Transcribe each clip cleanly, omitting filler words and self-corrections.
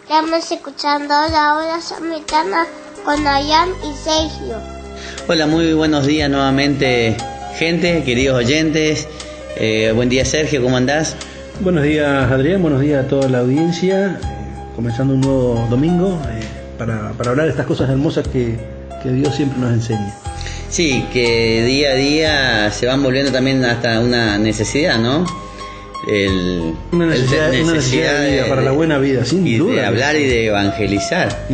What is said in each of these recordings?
Estamos escuchando la hora samaritana con Adrián y Sergio. Hola, muy buenos días nuevamente, gente, queridos oyentes. Buen día, Sergio, ¿cómo andás? Buenos días, Adrián, buenos días a toda la audiencia. Comenzando un nuevo domingo para hablar de estas cosas hermosas que Dios siempre nos enseña. Sí, que día a día se van volviendo también hasta una necesidad, ¿no? Una necesidad de vida, para la buena vida, sin duda. Y de hablar y de evangelizar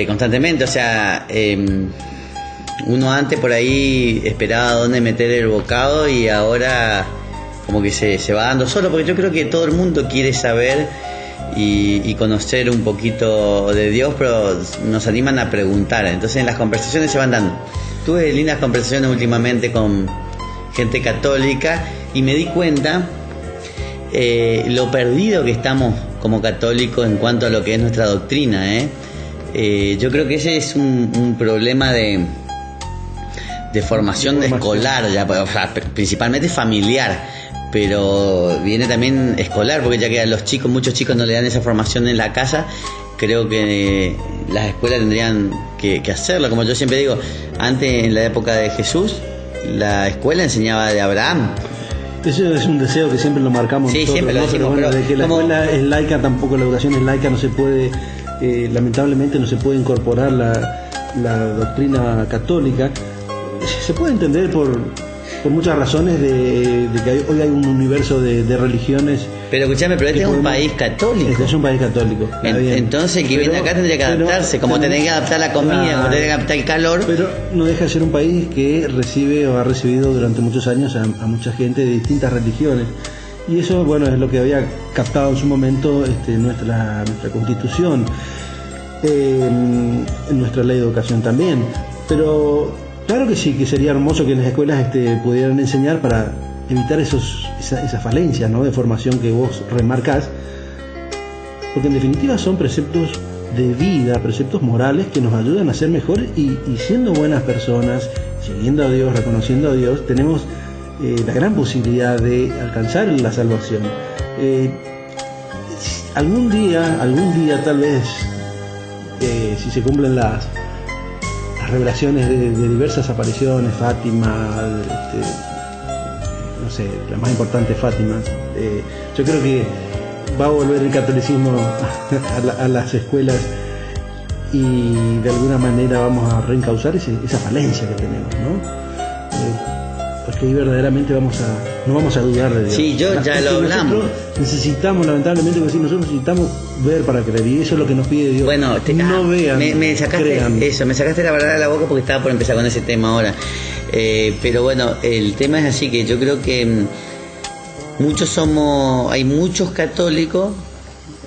constantemente. O sea, uno antes por ahí esperaba dónde meter el bocado y ahora como que se va dando solo, porque yo creo que todo el mundo quiere saber y conocer un poquito de Dios, pero nos animan a preguntar. Entonces en las conversaciones se van dando. Tuve lindas conversaciones últimamente con gente católica y me di cuenta lo perdido que estamos como católicos en cuanto a lo que es nuestra doctrina. Yo creo que ese es un problema de formación escolar, ya, o sea, principalmente familiar, pero viene también escolar, porque ya que a los chicos, muchos chicos no le dan esa formación en la casa. Creo que las escuelas tendrían que hacerlo. Como yo siempre digo, antes, en la época de Jesús, la escuela enseñaba de Abraham. Eso es un deseo que siempre lo marcamos. Sí, nosotros, siempre lo decimos, bueno, pero de que la escuela es laica, tampoco la educación es laica, no se puede, lamentablemente no se puede incorporar la doctrina católica. Se puede entender por muchas razones de que hoy hay un universo de religiones. Pero escuchame, pero este es un país católico. Este es un país católico. Entonces, que viene acá tendría que adaptarse, como tener que adaptar la comida, como tener que adaptar el calor. Pero no deja de ser un país que recibe o ha recibido durante muchos años a mucha gente de distintas religiones. Y eso, bueno, es lo que había captado en su momento nuestra Constitución, en nuestra ley de educación también. Pero claro que sí, que sería hermoso que en las escuelas pudieran enseñar para evitar esas falencias, ¿no?, de formación que vos remarcás, porque en definitiva son preceptos de vida, preceptos morales que nos ayudan a ser mejores y siendo buenas personas, siguiendo a Dios, reconociendo a Dios, tenemos la gran posibilidad de alcanzar la salvación. Algún día tal vez, si se cumplen las revelaciones de diversas apariciones, Fátima, no sé, la más importante, Fátima, yo creo que va a volver el catolicismo a las escuelas y de alguna manera vamos a reencauzar esa falencia que tenemos, ¿no? Porque ahí verdaderamente no vamos a dudar de Dios. Sí, ya lo hablamos. Necesitamos, lamentablemente, nosotros necesitamos ver para creer, y eso es lo que nos pide Dios. Bueno, no vean, me sacaste la verdad de la boca, porque estaba por empezar con ese tema ahora. Pero bueno, el tema es así, que yo creo que hay muchos católicos,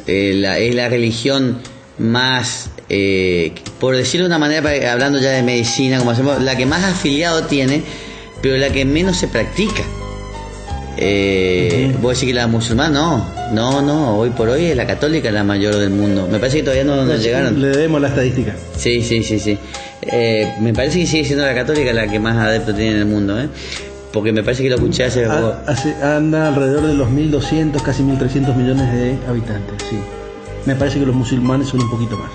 es la religión más, por decirlo de una manera, hablando ya de medicina, como hacemos, la que más afiliado tiene, pero la que menos se practica. ¿Vos decís que la musulmana? No, hoy por hoy es la católica la mayor del mundo. Me parece que todavía no llegaron. Le debemos la estadística. Sí. Me parece que sigue siendo la católica la que más adeptos tiene en el mundo, porque me parece que lo escuché hace poco. Anda alrededor de los 1.200, casi 1.300 millones de habitantes, sí. Me parece que los musulmanes son un poquito más.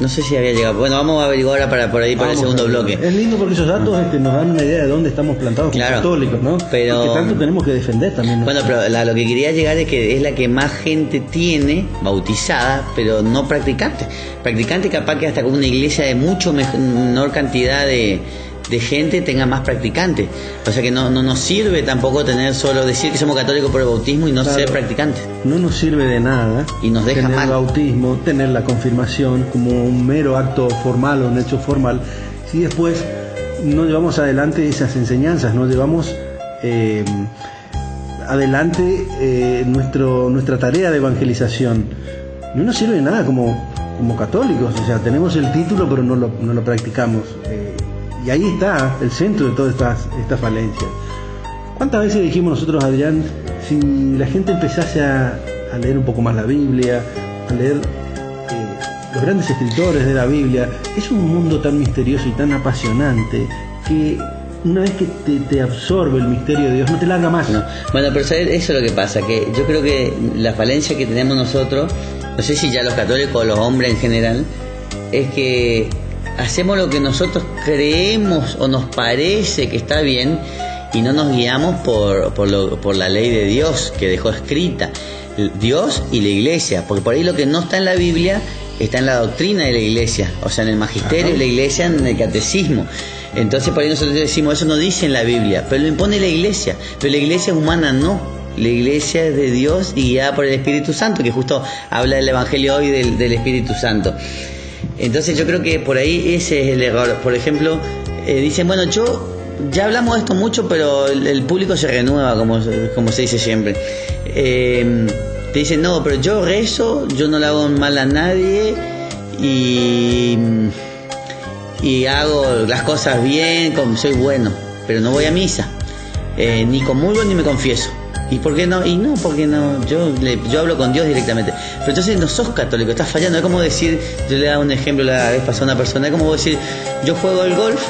No sé si había llegado. Bueno, vamos a averiguar ahora por el segundo bloque. Es lindo porque esos datos nos dan una idea de dónde estamos plantados como católicos, ¿no? Pero, y que tanto tenemos que defender también, ¿no? Bueno, pero lo que quería llegar es que es la que más gente tiene bautizada, pero no practicante. Practicante capaz que hasta con una iglesia de mucho menor cantidad de gente tenga más practicantes. O sea que no nos sirve tampoco solo decir que somos católicos por el bautismo y no ser practicantes. No nos sirve de nada y nos deja tener mal. El bautismo, tener la confirmación como un mero acto formal o un hecho formal, si después no llevamos adelante esas enseñanzas, no llevamos adelante nuestra tarea de evangelización. No nos sirve de nada como católicos. O sea, tenemos el título pero no lo practicamos. Y ahí está el centro de todas estas falencias. ¿Cuántas veces dijimos nosotros, Adrián, si la gente empezase a leer un poco más la Biblia, a leer los grandes escritores de la Biblia? Es un mundo tan misterioso y tan apasionante que una vez que te absorbe el misterio de Dios, no te larga más. No. Bueno, pero ¿sabes? Eso es lo que pasa, que yo creo que la falencia que tenemos nosotros no sé si ya los católicos o los hombres en general, es que hacemos lo que nosotros creemos o nos parece que está bien y no nos guiamos por la ley de Dios que dejó escrita, Dios y la iglesia, porque por ahí lo que no está en la Biblia está en la doctrina de la iglesia, o sea, en el magisterio de la iglesia, en el catecismo. Entonces por ahí nosotros decimos, eso no dice en la Biblia, pero lo impone la iglesia, pero la iglesia humana no. La iglesia es de Dios y guiada por el Espíritu Santo, que justo habla del Evangelio hoy del Espíritu Santo. Entonces yo creo que por ahí ese es el error. Por ejemplo, dicen, bueno, ya hablamos de esto mucho, pero el público se renueva, como se dice siempre. Te dicen, no, pero yo rezo, yo no le hago mal a nadie y hago las cosas bien, soy bueno, pero no voy a misa, ni comulgo ni me confieso. ¿Y por qué no? Y no, porque no, yo hablo con Dios directamente. Pero entonces no sos católico, estás fallando. Es como decir, yo le daba un ejemplo la vez pasada a una persona, es como decir, yo juego al golf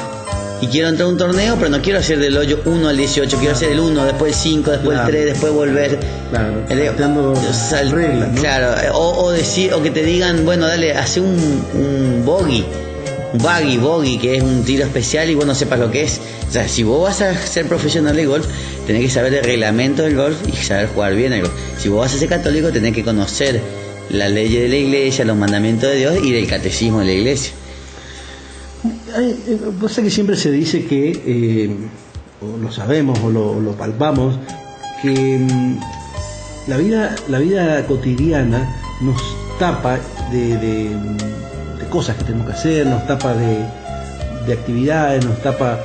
y quiero entrar a un torneo, pero no quiero hacer del hoyo 1 al 18, quiero hacer el 1, después el 5, después el 3, después volver. Claro, reglas, ¿no? Claro, o que te digan, bueno, dale, hace un bogey. Bogey, que es un tiro especial y vos no sepas lo que es. O sea, si vos vas a ser profesional de golf, tenés que saber el reglamento del golf y saber jugar bien al golf. Si vos vas a ser católico, tenés que conocer las leyes de la iglesia, los mandamientos de Dios y del catecismo de la iglesia. Vos sabés que siempre se dice que, o lo sabemos o lo palpamos, que la vida cotidiana nos tapa de cosas que tenemos que hacer, nos tapa de actividades, nos tapa,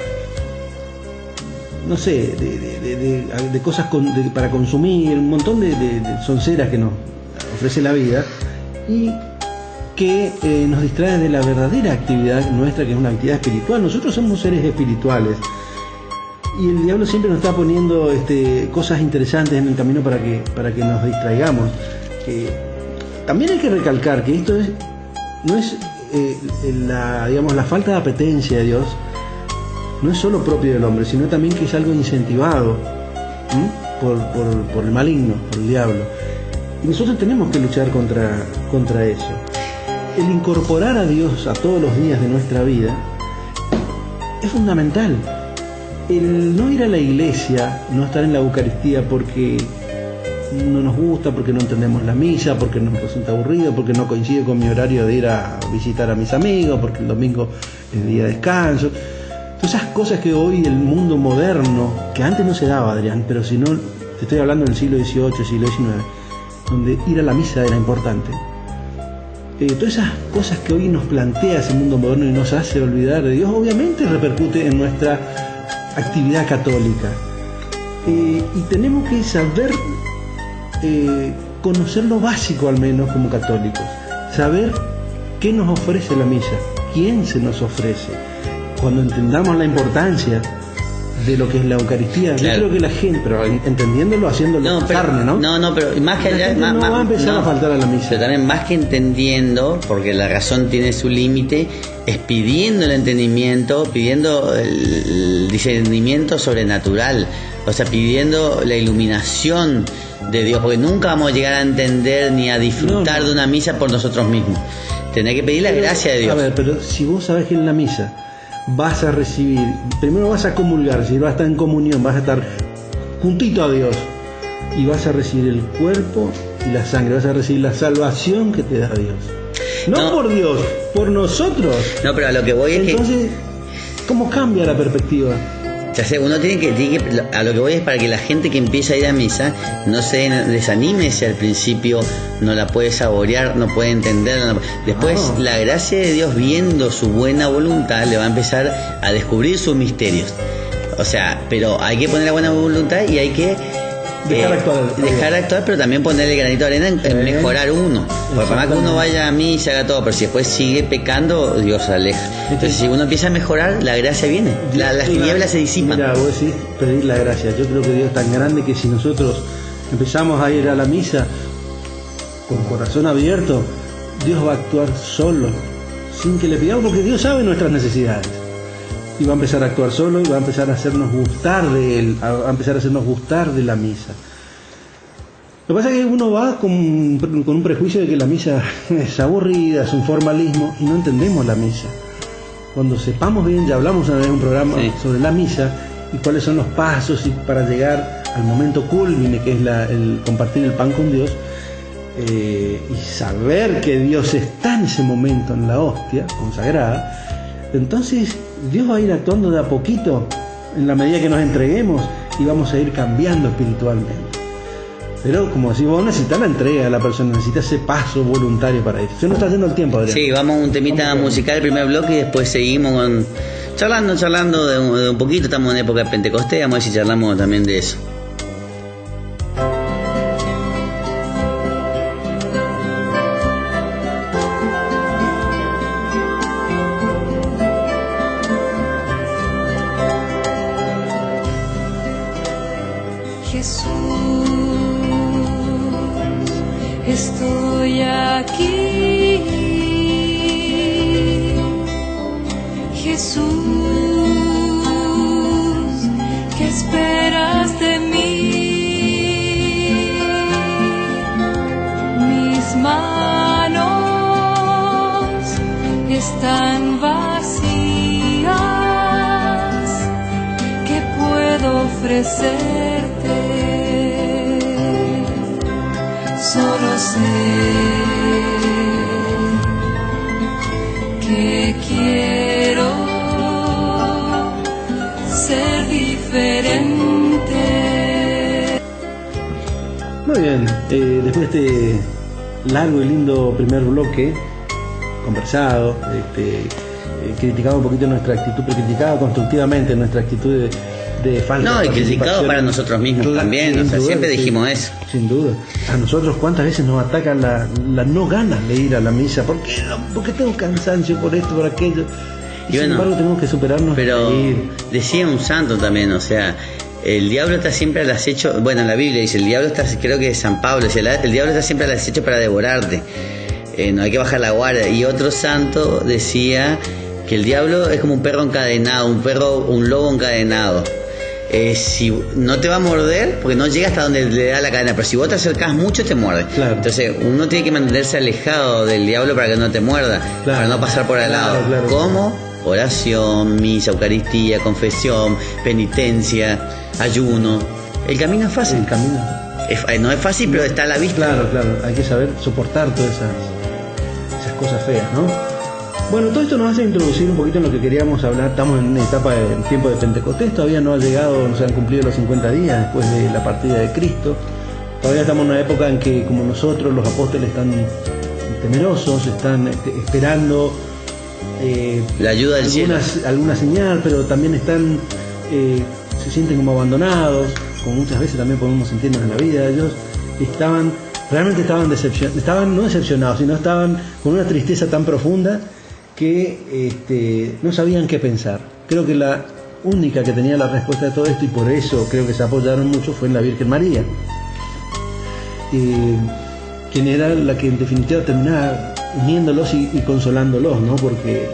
no sé, de cosas para consumir, un montón de sonceras que nos ofrece la vida y que nos distrae de la verdadera actividad nuestra, que es una actividad espiritual. Nosotros somos seres espirituales y el diablo siempre nos está poniendo cosas interesantes en el camino para que nos distraigamos. También hay que recalcar que esto no es la falta de apetencia de Dios, no es solo propio del hombre, sino también que es algo incentivado por el maligno, por el diablo. Y nosotros tenemos que luchar contra eso. El incorporar a Dios a todos los días de nuestra vida es fundamental. El no ir a la iglesia, no estar en la Eucaristía porque no nos gusta, porque no entendemos la misa, porque nos resulta aburrido, porque no coincide con mi horario de ir a visitar a mis amigos, porque el domingo es día de descanso. Todas esas cosas que hoy el mundo moderno, que antes no se daba, Adrián, pero si no, te estoy hablando del siglo XVIII, siglo XIX, donde ir a la misa era importante. Todas esas cosas que hoy nos plantea ese mundo moderno y nos hace olvidar de Dios, obviamente repercute en nuestra actividad católica. Y tenemos que saber conocer lo básico, al menos como católicos, saber qué nos ofrece la misa, quién se nos ofrece. Cuando entendamos la importancia de lo que es la Eucaristía, claro. Yo creo que la gente, pero entendiéndolo, haciéndolo carne, ¿no? No, pero más que allá, no va a empezar a faltar a la misa. Pero también más que entendiendo, porque la razón tiene su límite, es pidiendo el entendimiento, pidiendo el discernimiento sobrenatural, o sea, pidiendo la iluminación de Dios, porque nunca vamos a llegar a entender ni a disfrutar de una misa por nosotros mismos. Tenés que pedir la gracia de Dios. A ver, pero si vos sabés que en la misa vas a recibir, primero vas a comulgar, si vas a estar en comunión, vas a estar juntito a Dios y vas a recibir el cuerpo y la sangre, vas a recibir la salvación que te da Dios. No por Dios, por nosotros. No, pero a lo que voy es entonces, ¿cómo cambia la perspectiva? Ya sé, uno tiene que, a lo que voy es para que la gente que empieza a ir a misa no se desanime si al principio no la puede saborear, no puede entender. Después la gracia de Dios, viendo su buena voluntad, le va a empezar a descubrir sus misterios. O sea, pero hay que poner la buena voluntad y hay que dejar actuar, pero también poner el granito de arena en mejorar uno. Porque para más que uno vaya a misa, haga todo, pero si después sigue pecando, Dios se aleja. Entonces, si uno empieza a mejorar, la gracia viene, las tinieblas se disipan. Mira, vos decís pedir la gracia. Yo creo que Dios es tan grande que si nosotros empezamos a ir a la misa con corazón abierto, Dios va a actuar solo, sin que le pidamos, porque Dios sabe nuestras necesidades. Y va a empezar a actuar solo y va a empezar a hacernos gustar de Él, a empezar a hacernos gustar de la misa. Lo que pasa es que uno va con un prejuicio de que la misa es aburrida, es un formalismo, y no entendemos la misa. Cuando sepamos bien, ya hablamos una vez en un programa sobre la misa y cuáles son los pasos para llegar al momento culmine, que es el compartir el pan con Dios, y saber que Dios está en ese momento en la hostia consagrada. Entonces Dios va a ir actuando de a poquito en la medida que nos entreguemos, y vamos a ir cambiando espiritualmente. Pero como decís vos, necesitas la entrega de la persona, necesita ese paso voluntario para eso. Se nos está haciendo el tiempo, Adrián. Sí, vamos a un temita musical, el primer bloque, y después seguimos charlando de un poquito. Estamos en época de Pentecostés, vamos a ver si charlamos también de eso. Estoy aquí, Jesús, ¿qué esperas de mí? Mis manos están vacías, ¿qué puedo ofrecerte? Solo sé que quiero ser diferente. Muy bien, después de este largo y lindo primer bloque, conversado, criticado un poquito nuestra actitud, pero criticado constructivamente nuestra actitud de falta. No, y criticado para nosotros mismos también, o sea, duda, siempre dijimos eso. Sin duda. A nosotros cuántas veces nos atacan la no ganas de ir a la misa. ¿Por qué? Porque tengo cansancio por esto, por aquello. Y sin embargo tenemos que superarnos. Pero e ir. decía un santo también, o sea, el diablo está siempre al acecho. Bueno, en la Biblia dice, el diablo está, creo que es San Pablo, dice, el diablo está siempre al acecho para devorarte. No hay que bajar la guardia. Y otro santo decía que el diablo es como un perro encadenado, un lobo encadenado. Si no te va a morder porque no llega hasta donde le da la cadena, pero si vos te acercás mucho te muerde. Claro. Entonces uno tiene que mantenerse alejado del diablo para que no te muerda, claro, para no pasar por al lado. Claro. ¿Cómo? Oración, misa, Eucaristía, confesión, penitencia, ayuno. El camino es fácil. El camino no es fácil, pero está a la vista. Claro, hay que saber soportar todas esas cosas feas, ¿no? Bueno, todo esto nos hace introducir un poquito en lo que queríamos hablar. Estamos en una etapa del tiempo de Pentecostés, todavía no ha llegado, no se han cumplido los 50 días después de la partida de Cristo. Todavía estamos en una época en que, como nosotros, los apóstoles están temerosos, están esperando la ayuda del cielo, alguna señal, pero también están se sienten como abandonados, como muchas veces también podemos sentirnos en la vida. Ellos realmente estaban no decepcionados, sino estaban con una tristeza tan profunda que no sabían qué pensar. Creo que la única que tenía la respuesta de todo esto, y por eso creo que se apoyaron mucho, fue en la Virgen María, quien era la que en definitiva terminaba uniéndolos y consolándolos, ¿no? Porque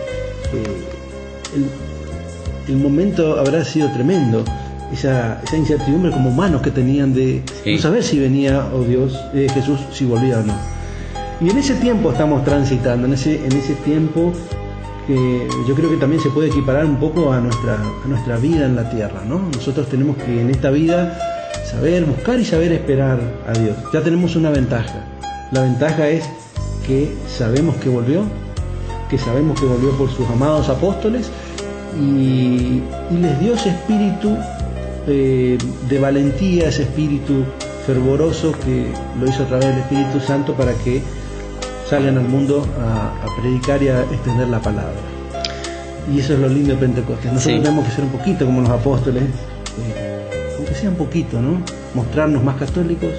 el momento habrá sido tremendo, esa incertidumbre como humanos que tenían de no saber si venía Jesús, si volvía o no. Y en ese tiempo estamos transitando, en ese tiempo que yo creo que también se puede equiparar un poco a nuestra vida en la tierra, ¿no? Nosotros tenemos que en esta vida saber buscar y saber esperar a Dios. Ya tenemos una ventaja. La ventaja es que sabemos que volvió por sus amados apóstoles y les dio ese espíritu de valentía, ese espíritu fervoroso que lo hizo a través del Espíritu Santo para que salgan al mundo a predicar y a extender la palabra. Y eso es lo lindo de Pentecostés. Nosotros tenemos que ser un poquito como los apóstoles, aunque sea un poquito, ¿no? Mostrarnos más católicos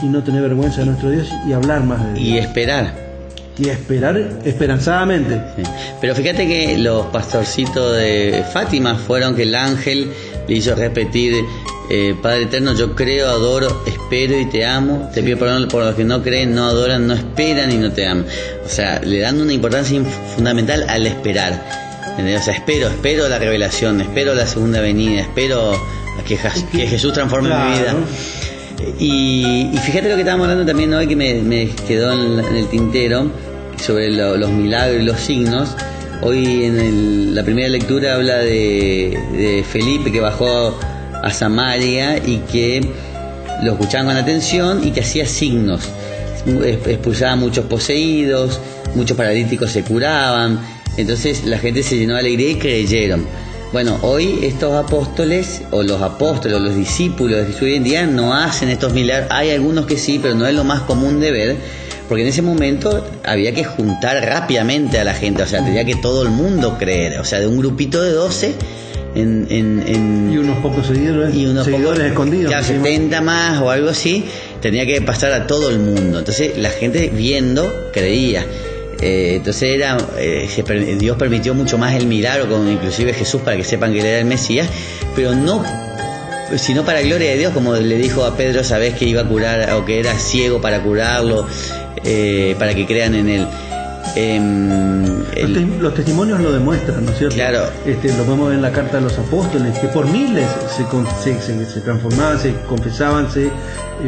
y no tener vergüenza de nuestro Dios y hablar más de Dios. Y esperar esperanzadamente. Sí. Pero fíjate que los pastorcitos de Fátima fueron que el ángel le hizo repetir: Padre eterno, yo creo, adoro, espero y te amo. Te pido perdón por los que no creen, no adoran, no esperan y no te aman. O sea, le dan una importancia fundamental al esperar. O sea, espero la revelación, espero la segunda venida, espero que Jesús transforme mi vida. Y fíjate lo que estábamos hablando también hoy, que me quedó en el tintero, sobre los milagros y los signos. Hoy en la primera lectura habla de Felipe, que bajó a Samaria y que lo escuchaban con atención y que hacía signos. Expulsaba a muchos poseídos, muchos paralíticos se curaban. Entonces la gente se llenó de alegría y creyeron. Bueno, hoy estos apóstoles, o los discípulos de Jesús hoy en día no hacen estos milagros. Hay algunos que sí, pero no es lo más común de ver, porque en ese momento había que juntar rápidamente a la gente, o sea, tenía que todo el mundo creer, o sea, de un grupito de 12 y unos pocos seguidores escondidos. Ya 70 más o algo así, tenía que pasar a todo el mundo. Entonces la gente viendo creía. Entonces Dios permitió mucho más el milagro con inclusive Jesús, para que sepan que él era el Mesías, pero no sino para gloria de Dios, como le dijo a Pedro esa vez que iba a curar, o que era ciego, para curarlo, para que crean en él. Los testimonios lo demuestran, ¿no es cierto? Claro. Lo podemos ver en la carta de los apóstoles, que por miles se transformaban, se confesaban, se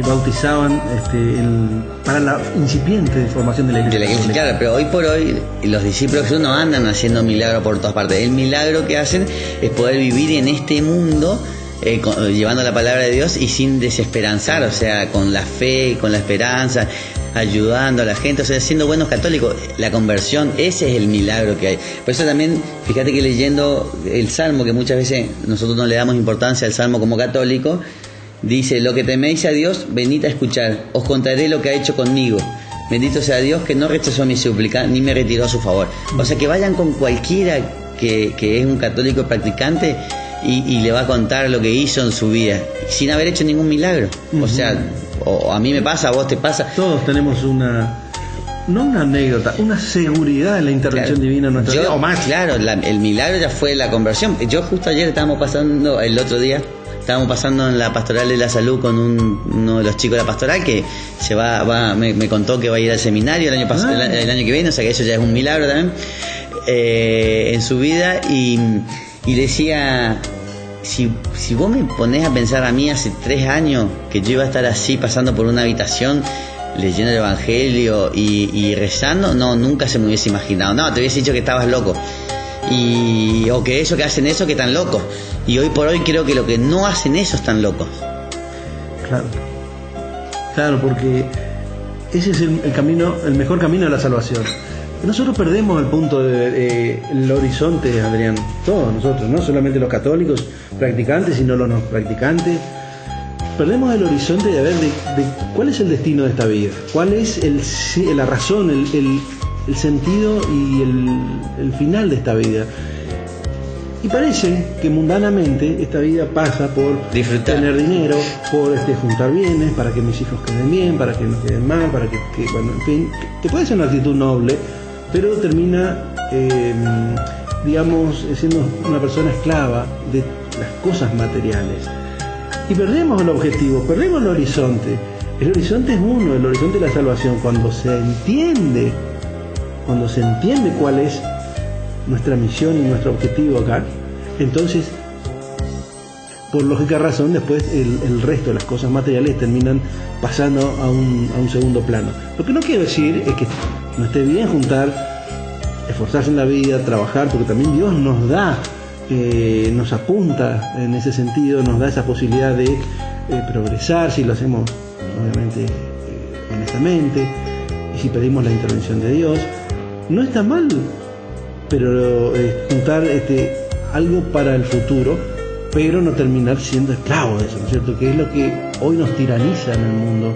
bautizaban para la incipiente formación de la iglesia. Claro, pero hoy por hoy los discípulos de Jesús no andan haciendo milagros por todas partes. El milagro que hacen es poder vivir en este mundo llevando la palabra de Dios y sin desesperanzar, o sea, con la fe, con la esperanza, ayudando a la gente, o sea, siendo buenos católicos. La conversión, ese es el milagro que hay. Por eso también, fíjate que leyendo el Salmo, que muchas veces nosotros no le damos importancia al Salmo como católico, dice: lo que teméis a Dios, venid a escuchar, os contaré lo que ha hecho conmigo. Bendito sea Dios, que no rechazó mi súplica, ni me retiró a su favor. O sea, que vayan con cualquiera que es un católico practicante y le va a contar lo que hizo en su vida, sin haber hecho ningún milagro. O sea, o a mí me pasa, a vos te pasa. Todos tenemos no una anécdota, una seguridad en la intervención divina en nuestra vida, o más. Claro, el milagro ya fue la conversión. Yo justo ayer estábamos pasando en la pastoral de la salud con uno de los chicos de la pastoral que me contó que va a ir al seminario el año que viene, o sea que eso ya es un milagro también en su vida, y decía: si vos me ponés a pensar a mí hace 3 años que yo iba a estar así pasando por una habitación leyendo el Evangelio y rezando, no, nunca se me hubiese imaginado. No, te hubiese dicho que estabas loco, o que eso que hacen eso, que están locos. Y hoy por hoy creo que lo que no hacen eso están locos. Claro, porque ese es el mejor camino a la salvación. Nosotros perdemos el punto el horizonte, Adrián, todos nosotros, no solamente los católicos practicantes, sino los no practicantes. Perdemos el horizonte de ver de cuál es el destino de esta vida, cuál es la razón, el sentido y el final de esta vida. Y parece que mundanamente esta vida pasa por disfrutar, tener dinero, por juntar bienes, para que mis hijos queden bien, para que no queden mal, para que bueno, en fin, que puede ser una actitud noble, pero termina, siendo una persona esclava de las cosas materiales. Y perdemos el objetivo, perdemos el horizonte. El horizonte es uno, el horizonte de la salvación. Cuando se entiende cuál es nuestra misión y nuestro objetivo acá, entonces, por lógica razón, después el resto de las cosas materiales terminan pasando a un segundo plano. Lo que no quiero decir es que no esté bien esforzarse en la vida, trabajar, porque también Dios nos da, nos apunta en ese sentido, nos da esa posibilidad de progresar si lo hacemos, obviamente, honestamente, y si pedimos la intervención de Dios. No está mal, pero juntar algo para el futuro, pero no terminar siendo esclavo de eso, ¿no es cierto? Que es lo que hoy nos tiraniza en el mundo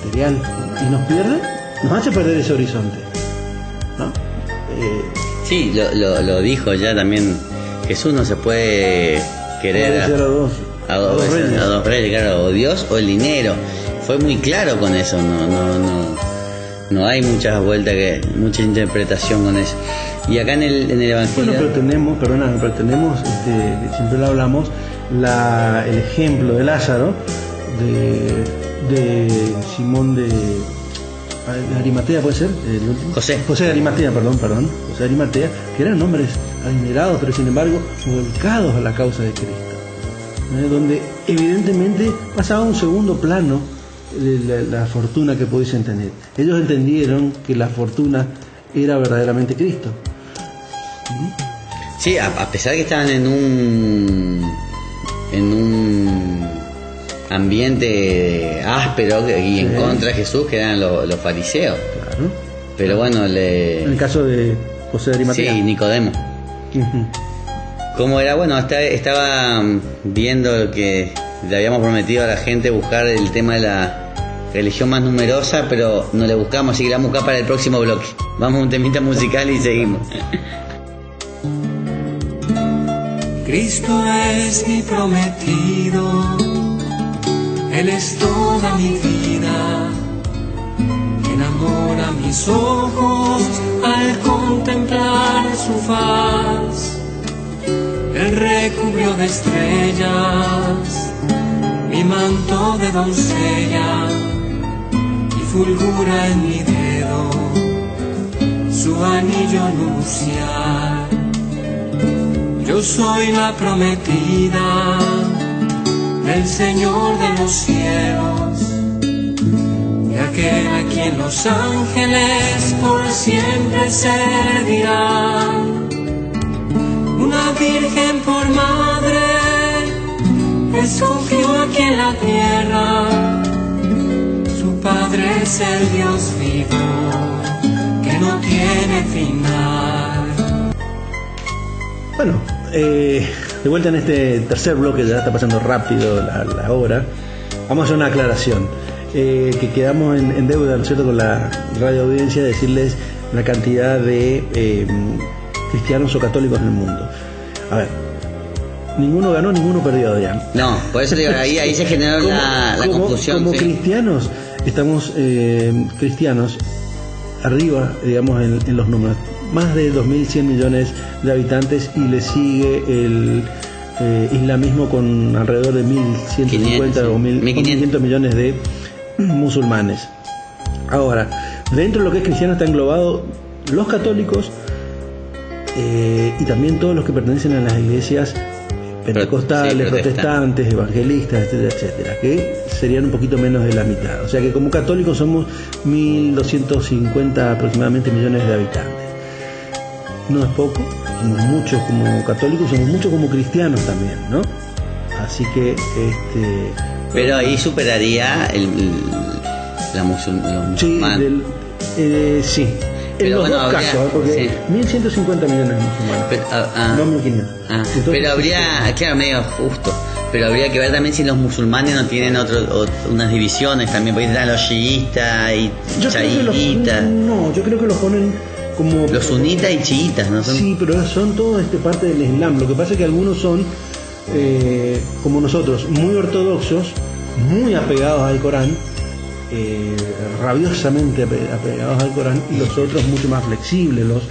material y nos hace perder ese horizonte, ¿no? Sí, lo dijo ya también Jesús: no se puede querer a dos reyes, claro, o Dios o el dinero. Fue muy claro con eso, no hay muchas vueltas, mucha interpretación con eso. Y acá en el Evangelio... Bueno, pero tenemos, siempre lo hablamos, el ejemplo de Lázaro, de Simón de Arimatea, ¿puede ser? José de Arimatea, perdón. José de Arimatea, que eran hombres adinerados, pero sin embargo volcados a la causa de Cristo. donde evidentemente pasaba a un segundo plano la fortuna que pudiesen tener. Ellos entendieron que la fortuna era verdaderamente Cristo. Sí, a pesar de que estaban en un ambiente áspero y en contra de Jesús, que eran los fariseos. Claro. Pero bueno, En el caso de José de Arimatea. Sí, Nicodemo. ¿Cómo era? Bueno, estaba viendo que le habíamos prometido a la gente buscar el tema de la religión más numerosa, pero no le buscamos, así que la vamos a buscar para el próximo bloque. Vamos a un temita musical y seguimos. Cristo es mi prometido, Él es toda mi vida, enamora mis ojos al contemplar su faz. Él recubrió de estrellas mi manto de doncella y fulgura en mi dedo su anillo nupcial. Yo soy la prometida del Señor de los cielos, de aquel a quien los ángeles por siempre servirán. Una virgen por madre escogió aquí en la tierra, su padre es el Dios vivo que no tiene final. Bueno, de vuelta en este tercer bloque, ya está pasando rápido la hora. Vamos a hacer una aclaración, que quedamos en deuda, ¿no es cierto?, con la radio audiencia, de decirles la cantidad de cristianos o católicos en el mundo. A ver, ninguno ganó, ninguno perdió, Adrián. No, por eso digo, ahí se generó la confusión. Como sí. cristianos, estamos cristianos arriba, digamos, en los números. Más de 2.100 millones de habitantes, y le sigue el islamismo con alrededor de 1.150 o 1.500 millones de musulmanes. Ahora, dentro de lo que es cristiano está englobado los católicos y también todos los que pertenecen a las iglesias pentecostales, protestantes, evangelistas, etcétera, etcétera, que serían un poquito menos de la mitad. O sea que como católicos somos 1.250 aproximadamente millones de habitantes. No es poco, somos muchos como católicos, somos muchos como cristianos también, ¿no? Así que pero ahí superaría los musulmanes. Sí, en los dos casos, porque 1.150 millones de musulmanes, no 1.500. Pero habría, claro, medio justo, pero habría que ver también si los musulmanes no tienen unas divisiones también, porque están los chiitas y chaiitas. No, yo creo que los ponen como los sunitas y chiitas, ¿no? Sí, pero son todos parte del Islam. Lo que pasa es que algunos son como nosotros, muy ortodoxos, muy apegados al Corán, rabiosamente apegados al Corán, y los otros mucho más flexibles. Los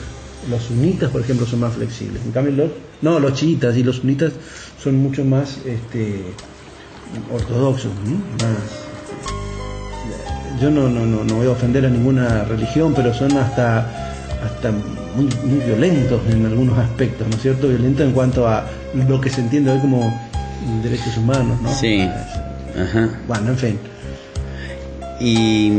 sunitas, por ejemplo, son más flexibles. En cambio los chiitas y los sunitas son mucho más ortodoxos, yo no voy a ofender a ninguna religión, pero son hasta muy, muy violentos en algunos aspectos, ¿no es cierto? Violentos en cuanto a lo que se entiende hoy como derechos humanos, ¿no? Sí. Ajá. Bueno, en fin. Y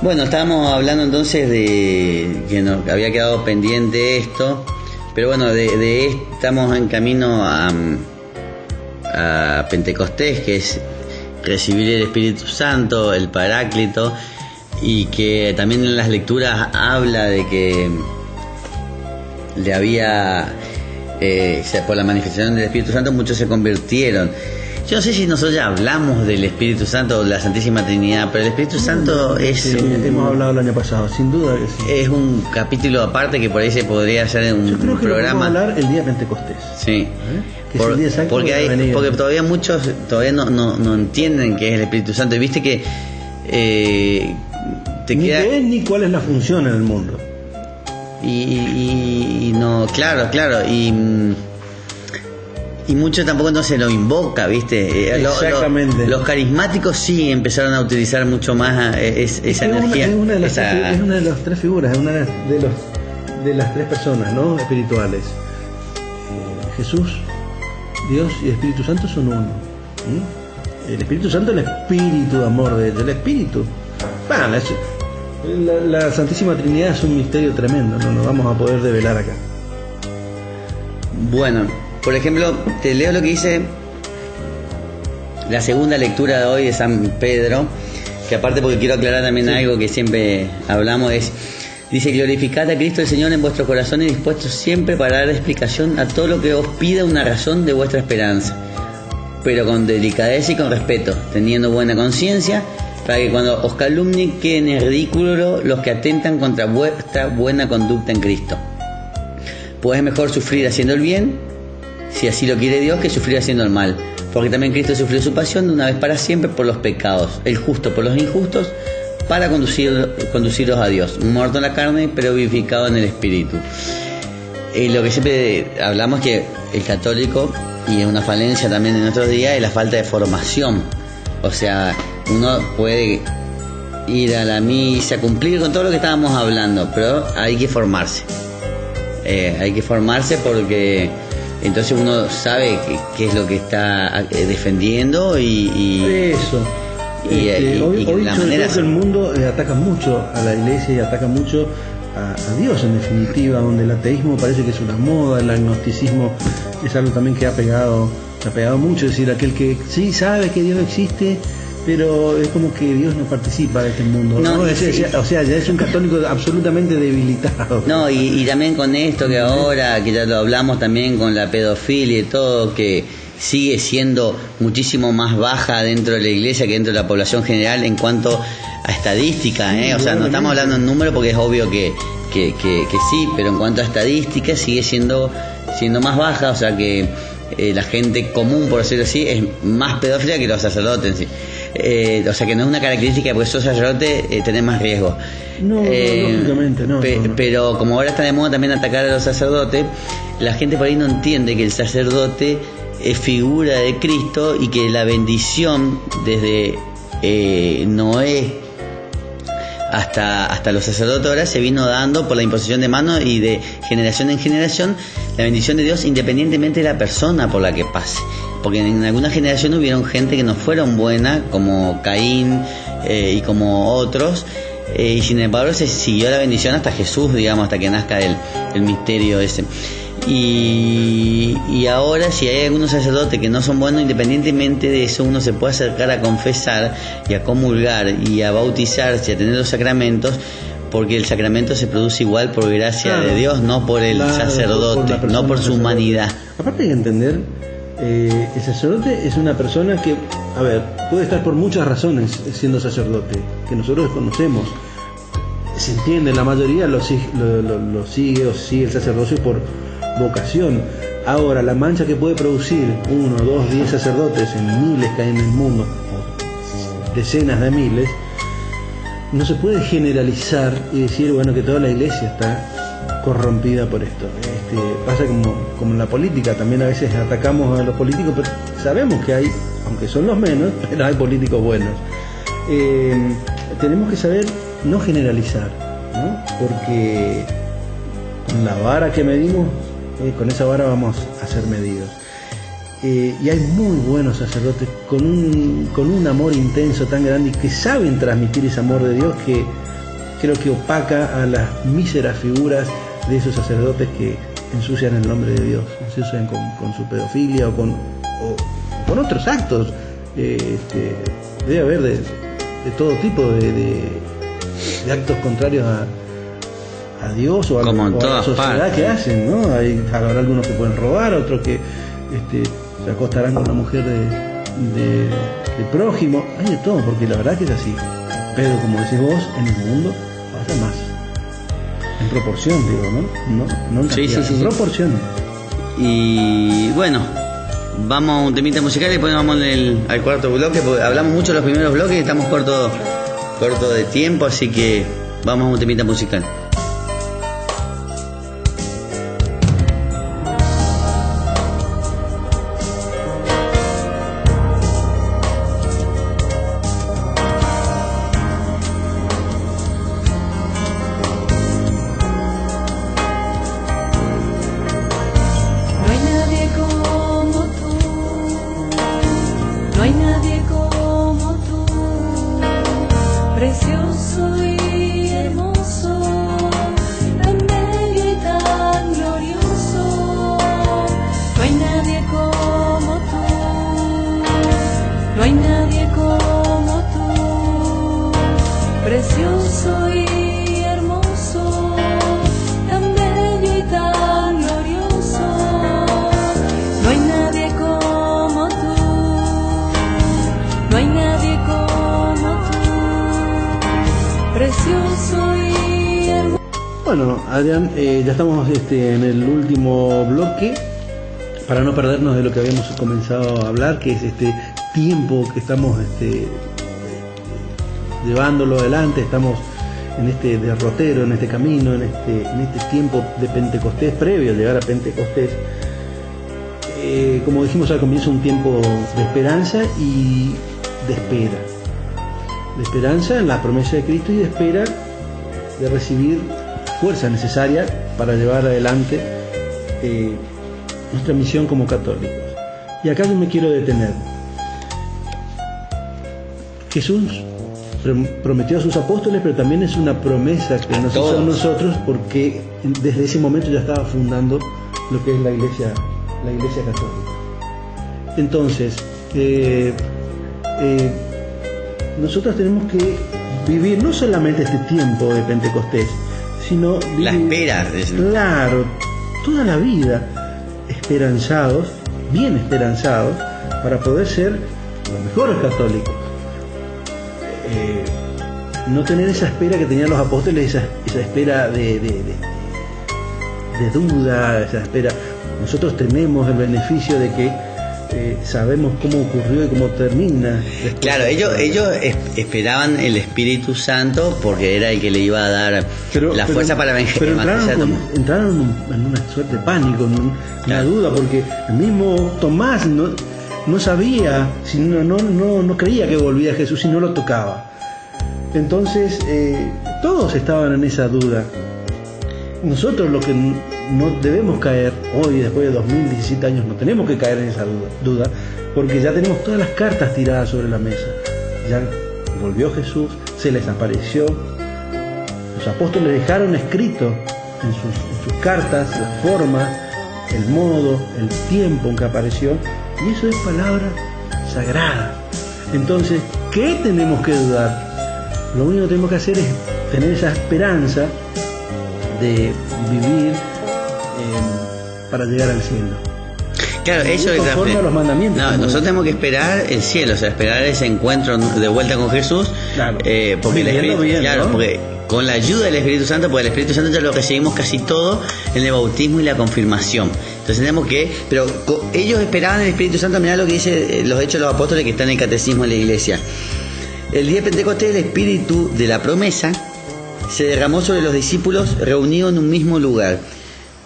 bueno, estábamos hablando entonces de que nos había quedado pendiente esto, pero bueno, estamos en camino a Pentecostés, que es recibir el Espíritu Santo, el Paráclito, y que también en las lecturas habla de que le había por la manifestación del Espíritu Santo muchos se convirtieron. Yo no sé si nosotros ya hablamos del Espíritu Santo o de la Santísima Trinidad, pero el Espíritu Santo es... Sí, hemos hablado el año pasado, sin duda que sí. Es un capítulo aparte que por ahí se podría hacer en un Yo creo que programa. Lo vamos a hablar el día de Pentecostés. Sí. Que es el día exacto porque todavía muchos no entienden qué es el Espíritu Santo. Y viste que ni qué es ni cuál es la función en el mundo. Y no, claro, y mucho tampoco no se lo invoca, ¿viste? Exactamente. Los carismáticos sí empezaron a utilizar mucho más esa energía. Es una de las tres figuras, es una de las tres personas, ¿no?, espirituales. Jesús, Dios y el Espíritu Santo son uno. El Espíritu Santo es el espíritu de amor de Dios, el espíritu. Bueno, la Santísima Trinidad es un misterio tremendo, no lo vamos a poder develar acá. Bueno, por ejemplo, te leo lo que dice la segunda lectura de hoy de San Pedro, que aparte, porque quiero aclarar también algo que siempre hablamos, dice: glorificad a Cristo el Señor en vuestros corazones, dispuestos siempre para dar explicación a todo lo que os pida una razón de vuestra esperanza, pero con delicadeza y con respeto, teniendo buena conciencia, para que cuando os calumnien queden en ridículo los que atentan contra vuestra buena conducta en Cristo. Pues es mejor sufrir haciendo el bien, si así lo quiere Dios, que sufrir haciendo el mal, porque también Cristo sufrió su pasión de una vez para siempre por los pecados, el justo por los injustos, para conduciros a Dios, muerto en la carne, pero vivificado en el Espíritu. Lo que siempre hablamos es que el católico, y es una falencia también en nuestros días, es la falta de formación. O sea, uno puede ir a la misa, cumplir con todo lo que estábamos hablando, pero hay que formarse. Hay que formarse porque entonces uno sabe qué es lo que está defendiendo Eso. Hoy la yo manera creo que el mundo ataca mucho a la iglesia y ataca mucho a Dios, en definitiva, donde el ateísmo parece que es una moda, el agnosticismo es algo también que ha pegado mucho. Es decir, aquel que sí sabe que Dios existe, pero es como que Dios no participa de este mundo, ¿no? O sea, ya es un católico absolutamente debilitado. No, y también con esto que ahora, que ya lo hablamos también con la pedofilia y todo, que sigue siendo muchísimo más baja dentro de la iglesia que dentro de la población general en cuanto a estadística, O sea, no estamos hablando en número porque es obvio que sí, pero en cuanto a estadística sigue siendo más baja, o sea que la gente común, por decirlo así, es más pedófila que los sacerdotes en sí. O sea que no es una característica porque sos sacerdote tenés más riesgo. No, lógicamente no, pero como ahora está de moda también atacar a los sacerdotes, la gente por ahí no entiende que el sacerdote es figura de Cristo y que la bendición desde Noé hasta los sacerdotes ahora se vino dando por la imposición de manos y de generación en generación la bendición de Dios independientemente de la persona por la que pase, porque en alguna generación hubieron gente que no fueron buenas como Caín y como otros, y sin embargo se siguió la bendición hasta Jesús, digamos, hasta que nazca el misterio ese. Y ahora si hay algunos sacerdotes que no son buenos, independientemente de eso uno se puede acercar a confesar y a comulgar y a bautizarse, a tener los sacramentos, porque el sacramento se produce igual por gracia de Dios, no por el sacerdote, no por su humanidad. Aparte hay que entender, el sacerdote es una persona que, a ver, puede estar por muchas razones siendo sacerdote, que nosotros desconocemos. Se entiende, la mayoría lo sigue el sacerdocio por vocación. Ahora, la mancha que puede producir 1, 2, 10 sacerdotes en miles que hay en el mundo, decenas de miles, no se puede generalizar y decir, bueno, que toda la iglesia está corrompida por esto. Pasa como en la política, también a veces atacamos a los políticos, pero sabemos que hay, aunque son los menos, pero hay políticos buenos. Tenemos que saber no generalizar, ¿no? Porque con la vara que medimos, con esa vara vamos a ser medidos. Y hay muy buenos sacerdotes con un amor intenso tan grande y que saben transmitir ese amor de Dios, que creo que opaca a las míseras figuras de esos sacerdotes que ensucian el nombre de Dios, ensucian con su pedofilia o con otros actos. Debe haber de todo tipo de actos contrarios a Dios o a la sociedad que hacen, ¿no? Habrá algunos que pueden robar, otros que se acostarán con una mujer de prójimo. Hay de todo, porque la verdad que es así. Pero como decís vos, en el mundo pasa más. En proporción, digo, ¿no? No en cantidad, en proporción. Y bueno, vamos a un temita musical y después vamos al cuarto bloque, porque hablamos mucho de los primeros bloques y estamos corto de tiempo, así que vamos a un temita musical. No hay nadie como tú. precioso y hermoso, tan bello y tan glorioso. No hay nadie como tú, no hay nadie como tú, precioso y hermoso. Bueno, Adrián, ya estamos en el último bloque, para no perdernos de lo que habíamos comenzado a hablar, que es este tiempo que estamos llevándolo adelante. Estamos en este derrotero, en este camino, en este tiempo de Pentecostés, previo a llegar a Pentecostés. Como dijimos al comienzo, un tiempo de esperanza y de espera. De esperanza en la promesa de Cristo y de espera de recibir fuerza necesaria para llevar adelante nuestra misión como católicos. Y acá yo me quiero detener. Jesús prometió a sus apóstoles, pero también es una promesa que nos hizo a nosotros, porque desde ese momento ya estaba fundando lo que es la Iglesia católica. Entonces, nosotros tenemos que vivir no solamente este tiempo de Pentecostés, sino vivir, la espera. Claro, toda la vida esperanzados, bien esperanzados, para poder ser los mejores católicos. No tener esa espera que tenían los apóstoles, esa espera de duda, esa espera. Nosotros tenemos el beneficio de que sabemos cómo ocurrió y cómo termina. Claro, ellos esperaban el Espíritu Santo porque era el que le iba a dar la fuerza para evangelizar. Pero entraron en una suerte de pánico, en una duda, porque el mismo Tomás no sabía, no creía que volvía a Jesús y no lo tocaba. Entonces todos estaban en esa duda. Nosotros lo que no debemos caer hoy, después de 2017 años, no tenemos que caer en esa duda, porque ya tenemos todas las cartas tiradas sobre la mesa. Ya volvió Jesús, se les apareció, los apóstoles dejaron escrito en sus cartas la forma, el modo, el tiempo en que apareció, y eso es palabra sagrada. Entonces, ¿qué tenemos que dudar? Lo único que tenemos que hacer es tener esa esperanza de vivir para llegar al cielo. Claro, eso es conforme a los mandamientos. No, nosotros tenemos que esperar el cielo, o sea, esperar ese encuentro de vuelta con Jesús, claro. Porque el Espíritu, bien, claro, ¿no? porque con la ayuda del Espíritu Santo, porque el Espíritu Santo ya lo recibimos casi todo en el bautismo y la confirmación. Entonces tenemos que, pero ellos esperaban el Espíritu Santo. Mirá lo que dice los Hechos de los Apóstoles, que está en el Catecismo de la Iglesia. El día de Pentecostés, el Espíritu de la promesa se derramó sobre los discípulos reunidos en un mismo lugar,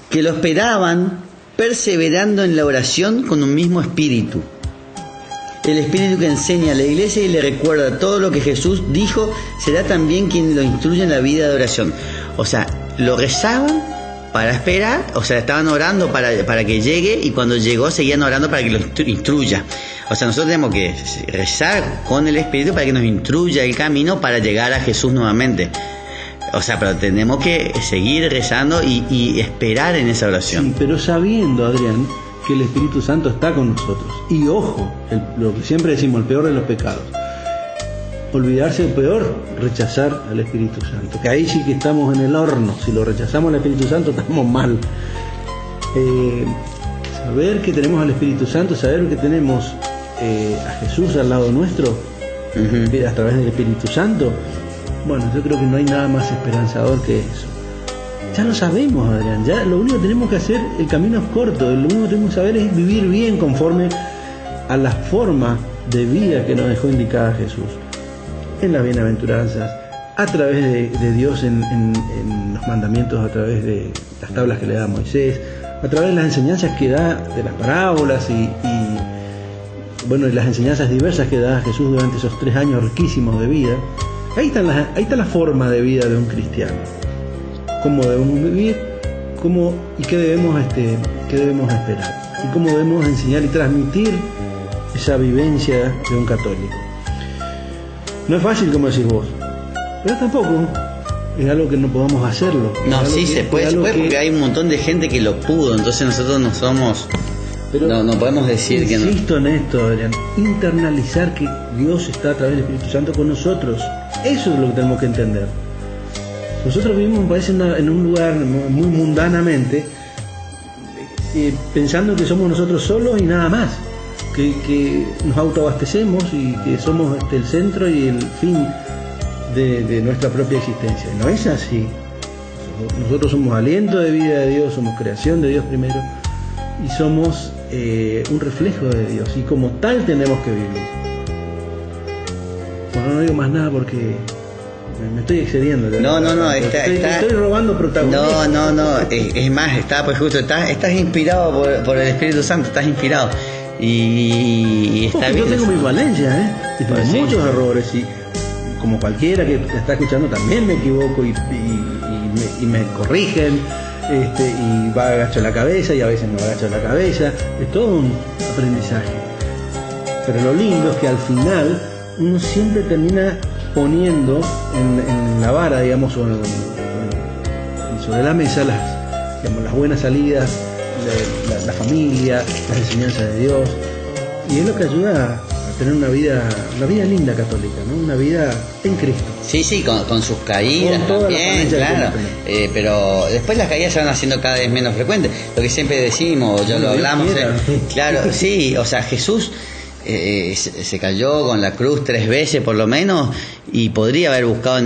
que lo esperaban perseverando en la oración con un mismo espíritu. El espíritu que enseña a la iglesia y le recuerda todo lo que Jesús dijo, será también quien lo instruye en la vida de oración. O sea, lo rezaban para esperar, o sea, estaban orando para que llegue, y cuando llegó seguían orando para que lo instruya. O sea, nosotros tenemos que rezar con el espíritu para que nos instruya el camino para llegar a Jesús nuevamente. O sea, pero tenemos que seguir rezando y esperar en esa oración. Sí, pero sabiendo, Adrián, que el Espíritu Santo está con nosotros. Y ojo, lo que siempre decimos, el peor de los pecados. Olvidarse del peor, rechazar al Espíritu Santo. Que ahí sí que estamos en el horno. Si lo rechazamos al Espíritu Santo, estamos mal. Saber que tenemos al Espíritu Santo, saber que tenemos a Jesús al lado nuestro, a través del Espíritu Santo. Bueno, yo creo que no hay nada más esperanzador que eso. Ya lo sabemos, Adrián. Ya lo único que tenemos que hacer, el camino es corto. Lo único que tenemos que saber es vivir bien conforme a la forma de vida que nos dejó indicada Jesús. En las bienaventuranzas, a través de Dios en los mandamientos, a través de las tablas que le da a Moisés, a través de las enseñanzas que da de las parábolas y las enseñanzas diversas que da Jesús durante esos 3 años riquísimos de vida. Ahí está la forma de vida de un cristiano. Cómo debemos vivir, y qué debemos esperar, y cómo debemos enseñar y transmitir esa vivencia de un católico. No es fácil, como decís vos, pero tampoco es algo que no podamos hacerlo. No, sí se puede, porque hay un montón de gente que lo pudo, entonces nosotros no somos... Pero no podemos decir que no. Insisto en esto, Adrián, internalizar que Dios está a través del Espíritu Santo con nosotros. Eso es lo que tenemos que entender. Nosotros vivimos, me parece, en un lugar muy mundanamente, pensando que somos nosotros solos y nada más, que nos autoabastecemos y que somos el centro y el fin de nuestra propia existencia. No es así. Nosotros somos aliento de vida de Dios, somos creación de Dios primero y somos un reflejo de Dios, y como tal tenemos que vivir. Bueno, no digo más nada porque me estoy excediendo. No, estoy robando protagonismo. No, es más, estás inspirado por el Espíritu Santo, estás inspirado. Y está bien. Yo tengo mis valencias, y tengo Pues sí. muchos errores, y como cualquiera que está escuchando también me equivoco y me corrigen, y va agacho la cabeza y a veces no agacho la cabeza. Es todo un aprendizaje. Pero lo lindo es que al final uno siempre termina poniendo en la vara, digamos, o sobre la mesa las buenas salidas, la familia, las enseñanzas de Dios, y es lo que ayuda a tener una vida linda católica, ¿no? Una vida en Cristo. Sí, con sus caídas Con todas las también, falencias claro. Pero después las caídas se van haciendo cada vez menos frecuentes. Lo que siempre decimos, ya lo hablamos, claro, sí, o sea, Jesús se cayó con la cruz 3 veces por lo menos, y podría haber buscado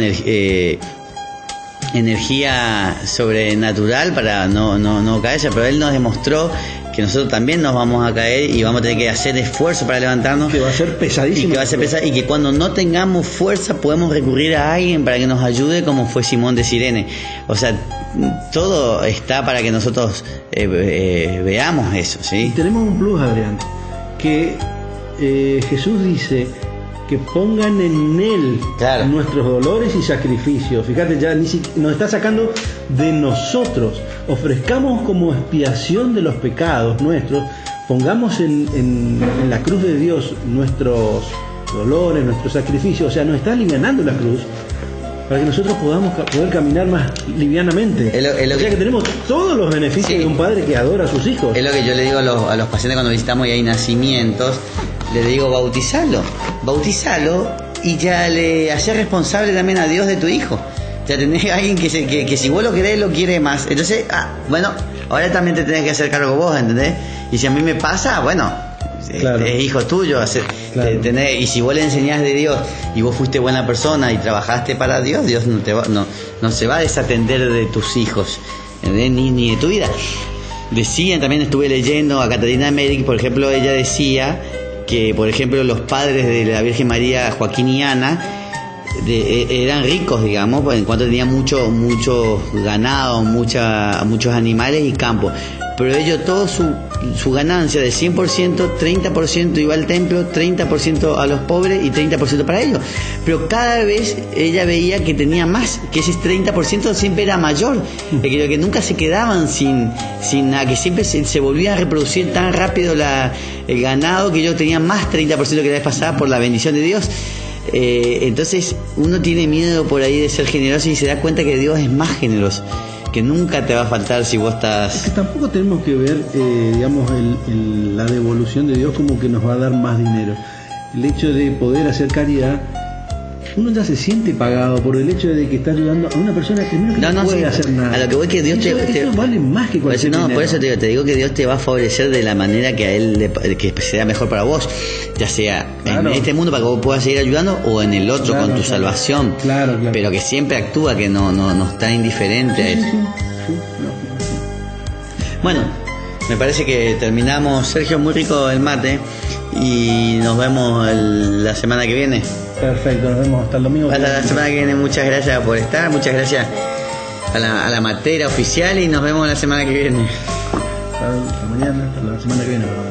energía sobrenatural para no caerse, pero él nos demostró que nosotros también nos vamos a caer y vamos a tener que hacer esfuerzo para levantarnos, Que va a ser pesadísimo. y que va a ser pesado, y que cuando no tengamos fuerza podemos recurrir a alguien para que nos ayude, como fue Simón de Cirene. O sea, todo está para que nosotros veamos eso, Y ¿sí? tenemos un plus, Adrián, que Jesús dice que pongan en Él Claro. nuestros dolores y sacrificios. Fíjate, ya nos está sacando de nosotros. Ofrezcamos como expiación de los pecados nuestros, pongamos en la cruz de Dios nuestros dolores, nuestros sacrificios. O sea, nos está alivianando la cruz para que nosotros podamos poder caminar más livianamente. Es lo O sea que- que tenemos todos los beneficios Sí. de un padre que adora a sus hijos. Es lo que yo le digo a los pacientes cuando visitamos y hay nacimientos, le digo bautizalo y ya le haces responsable también a Dios de tu hijo. Ya tenés a alguien que si vos lo querés, lo quiere más. Entonces, bueno, ahora también te tenés que hacer cargo vos, ¿entendés? Y si a mí me pasa, bueno, Claro. es hijo tuyo. Claro. Y si vos le enseñás de Dios y vos fuiste buena persona y trabajaste para Dios, Dios no se va a desatender de tus hijos, ¿entendés? Ni de tu vida. Decían, también estuve leyendo a Catarina Merrick, por ejemplo, ella decía que, por ejemplo, los padres de la Virgen María, Joaquín y Ana, eran ricos, digamos, en cuanto tenían mucho ganado, muchos animales y campos. Pero ellos, todo su ganancia de 100%, 30% iba al templo, 30% a los pobres y 30% para ellos. Pero cada vez ella veía que tenía más, que ese 30% siempre era mayor, que nunca se quedaban sin nada, que siempre se volvía a reproducir tan rápido el ganado, que ellos tenían más 30% que la vez pasada por la bendición de Dios. Entonces uno tiene miedo por ahí de ser generoso y se da cuenta que Dios es más generoso, que nunca te va a faltar si vos estás... Que tampoco tenemos que ver, digamos, la devolución de Dios como que nos va a dar más dinero. El hecho de poder hacer caridad, uno ya se siente pagado por el hecho de que está ayudando a una persona que no puede sí, hacer nada. a lo que voy que Dios eso vale más que cualquier dinero. Por eso te digo que Dios te va a favorecer de la manera que a él que sea mejor para vos, ya sea Claro. en este mundo para que vos puedas seguir ayudando o en el otro, Claro, con tu claro. salvación. Claro. Pero que siempre actúa, que no está indiferente a Sí, eso. sí, sí, no. Bueno, me parece que terminamos. Sergio, muy rico el mate, y nos vemos la semana que viene. Perfecto, nos vemos hasta el domingo. Hasta la semana que viene. Muchas gracias por estar, muchas gracias a la matera oficial, y nos vemos la semana que viene. Hasta mañana, hasta la semana que viene, perdón.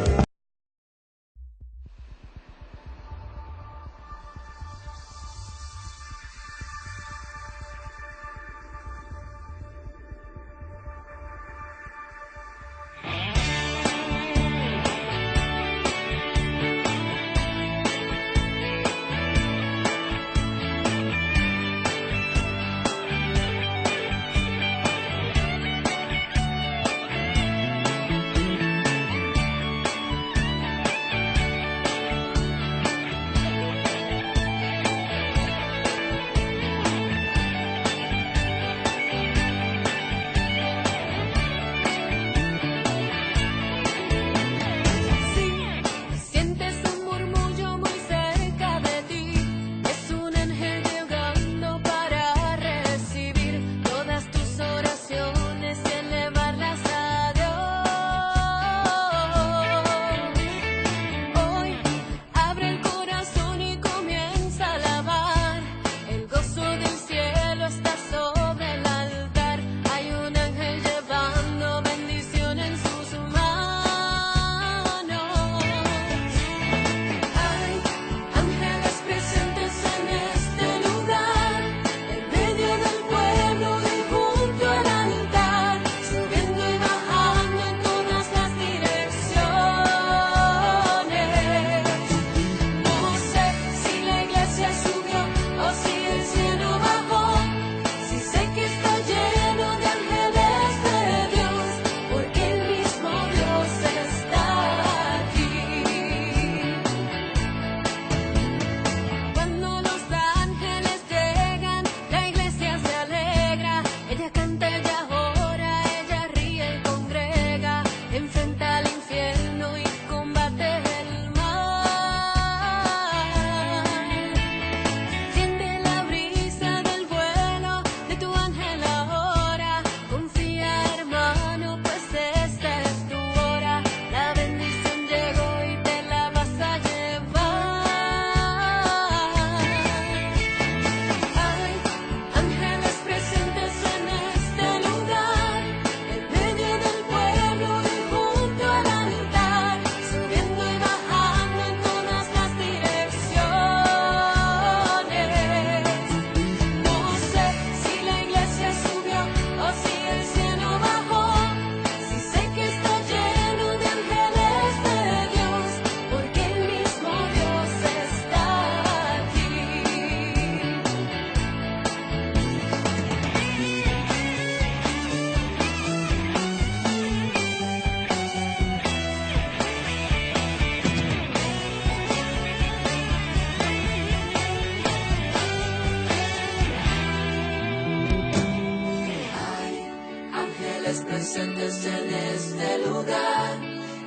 ángeles presentes en este lugar,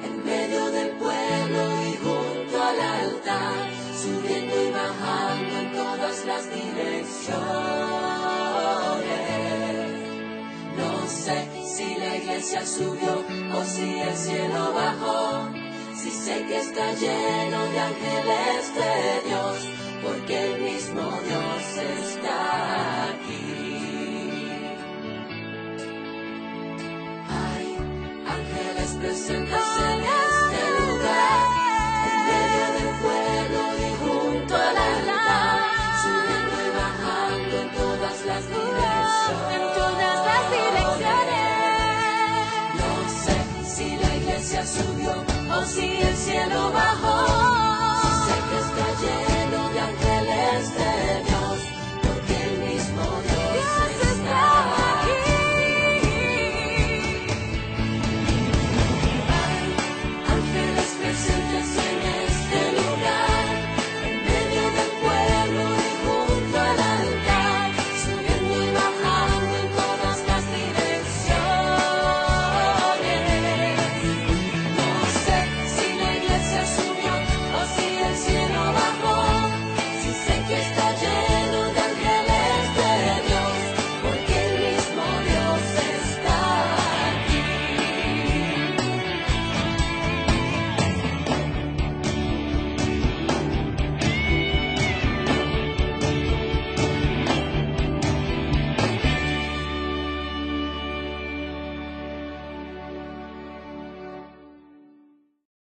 en medio del pueblo y junto al altar, subiendo y bajando en todas las direcciones. No sé si la iglesia subió o si el cielo bajó, si sé que está lleno de ángeles de Dios, porque el mismo Dios está aquí. Hay ángeles presentes en este lugar, en medio del pueblo y junto al altar, subiendo y bajando en todas las direcciones. En todas las direcciones. No sé si la iglesia subió o si el cielo bajó,